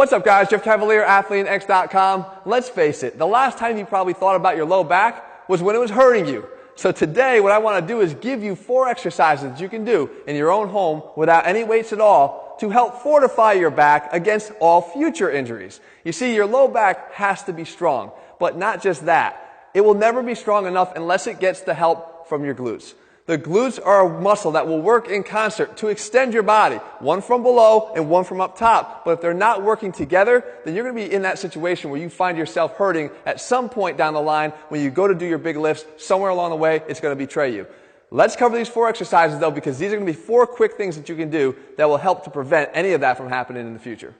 What's up, guys? Jeff Cavaliere, AthleanX.com. Let's face it, the last time you probably thought about your low back was when it was hurting you. So today, what I want to do is give you 4 exercises that you can do in your own home without any weights at all to help fortify your back against all future injuries. You see, your low back has to be strong, but not just that. It will never be strong enough unless it gets the help from your glutes. The glutes are a muscle that will work in concert to extend your body, one from below and one from up top. But if they're not working together, then you're going to be in that situation where you find yourself hurting at some point down the line when you go to do your big lifts. Somewhere along the way, it's going to betray you. Let's cover these 4 exercises, though, because these are going to be 4 quick things that you can do that will help to prevent any of that from happening in the future.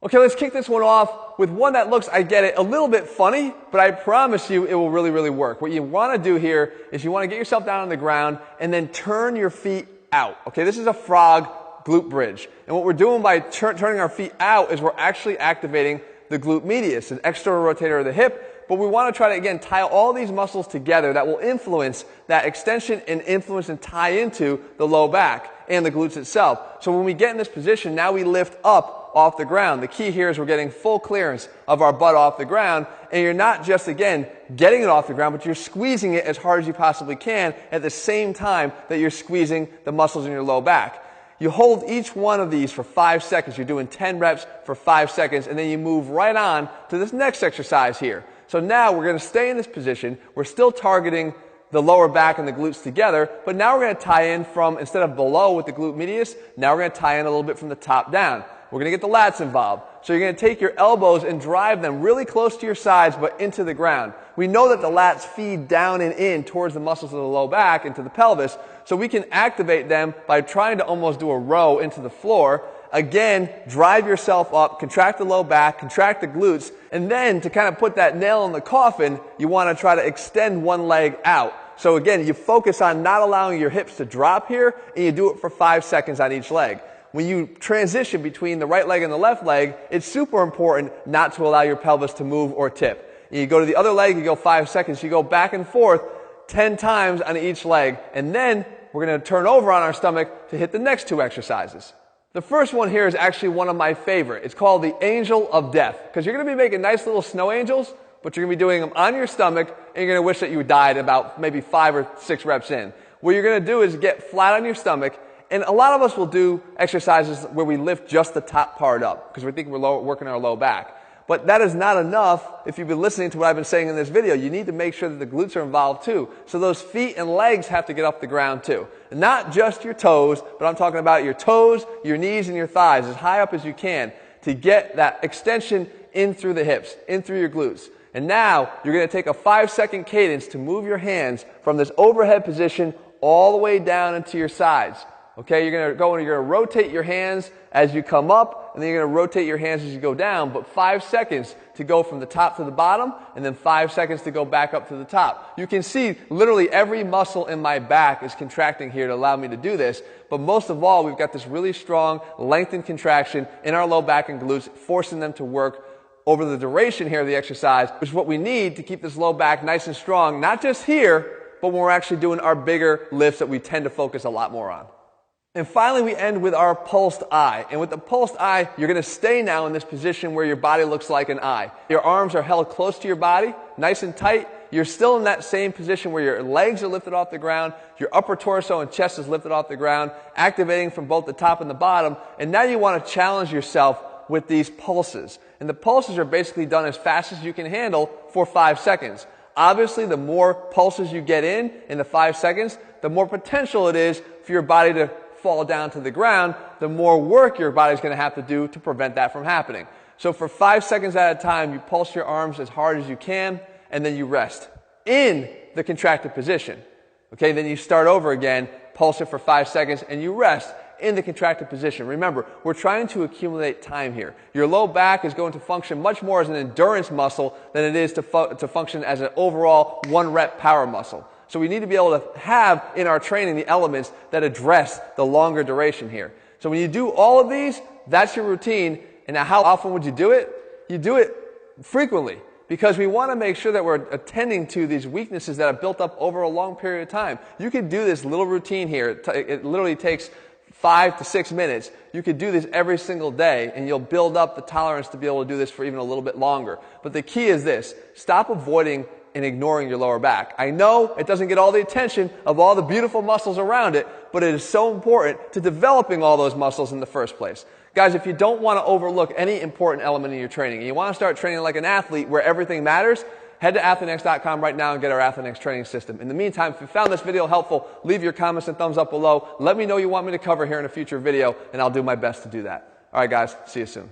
Okay, let's kick this one off with one that looks, I get it, a little bit funny, but I promise you it will really, really work. What you want to do here is you want to get yourself down on the ground and then turn your feet out. Okay, this is a frog glute bridge. And what we're doing by turning our feet out is we're actually activating the glute medius, an external rotator of the hip. But we want to try to, again, tie all these muscles together that will influence that extension and influence and tie into the low back and the glutes itself. So when we get in this position, now we lift up off the ground. The key here is we're getting full clearance of our butt off the ground, and you're not just, again, getting it off the ground, but you're squeezing it as hard as you possibly can at the same time that you're squeezing the muscles in your low back. You hold each one of these for 5 seconds. You're doing 10 reps for 5 seconds, and then you move right on to this next exercise here. So now we're going to stay in this position. We're still targeting the lower back and the glutes together, but now we're going to tie in from, instead of below with the glute medius, now we're going to tie in a little bit from the top down. We're going to get the lats involved. So you're going to take your elbows and drive them really close to your sides, but into the ground. We know that the lats feed down and in towards the muscles of the low back, into the pelvis, so we can activate them by trying to almost do a row into the floor. Again, drive yourself up, contract the low back, contract the glutes, and then to kind of put that nail in the coffin, you want to try to extend one leg out. So again, you focus on not allowing your hips to drop here, and you do it for 5 seconds on each leg. When you transition between the right leg and the left leg, it's super important not to allow your pelvis to move or tip. And you go to the other leg, you go 5 seconds, you go back and forth 10 times on each leg, and then we're going to turn over on our stomach to hit the next 2 exercises. The first one here is actually one of my favorite. It's called the Angel of Death, because you're going to be making nice little snow angels, but you're going to be doing them on your stomach, and you're going to wish that you died about maybe 5 or 6 reps in. What you're going to do is get flat on your stomach, and a lot of us will do exercises where we lift just the top part up because we think we're working our low back. But that is not enough. If you've been listening to what I've been saying in this video, you need to make sure that the glutes are involved too. So those feet and legs have to get off the ground too. And not just your toes, but I'm talking about your toes, your knees, and your thighs as high up as you can to get that extension in through the hips, in through your glutes. And now you're going to take a 5-second cadence to move your hands from this overhead position all the way down into your sides. Okay, you're going to go and you're going to rotate your hands as you come up, and then you're going to rotate your hands as you go down, but 5 seconds to go from the top to the bottom, and then 5 seconds to go back up to the top. You can see literally every muscle in my back is contracting here to allow me to do this, but most of all, we've got this really strong lengthened contraction in our low back and glutes, forcing them to work over the duration here of the exercise, which is what we need to keep this low back nice and strong, not just here, but when we're actually doing our bigger lifts that we tend to focus a lot more on. And finally, we end with our pulsed eye. And with the pulsed eye, you're going to stay now in this position where your body looks like an eye. Your arms are held close to your body, nice and tight. You're still in that same position where your legs are lifted off the ground, your upper torso and chest is lifted off the ground, activating from both the top and the bottom. And now you want to challenge yourself with these pulses. And the pulses are basically done as fast as you can handle for 5 seconds. Obviously, the more pulses you get in the 5 seconds, the more potential it is for your body to fall down to the ground, the more work your body's going to have to do to prevent that from happening. So for 5 seconds at a time, you pulse your arms as hard as you can, and then you rest in the contracted position. Okay, then you start over again, pulse it for 5 seconds, and you rest in the contracted position. Remember, we're trying to accumulate time here. Your low back is going to function much more as an endurance muscle than it is to function as an overall 1-rep power muscle. So we need to be able to have in our training the elements that address the longer duration here. So when you do all of these, that's your routine. And now how often would you do it? You do it frequently because we want to make sure that we're attending to these weaknesses that have built up over a long period of time. You can do this little routine here. It literally takes 5 to 6 minutes. You could do this every single day, and you'll build up the tolerance to be able to do this for even a little bit longer. But the key is this: stop avoiding and ignoring your lower back. I know it doesn't get all the attention of all the beautiful muscles around it, but it is so important to developing all those muscles in the first place. Guys, if you don't want to overlook any important element in your training, and you want to start training like an athlete where everything matters, head to AthleanX.com right now and get our AthleanX training system. In the meantime, if you found this video helpful, leave your comments and thumbs up below. Let me know what you want me to cover here in a future video, and I'll do my best to do that. All right, guys, see you soon.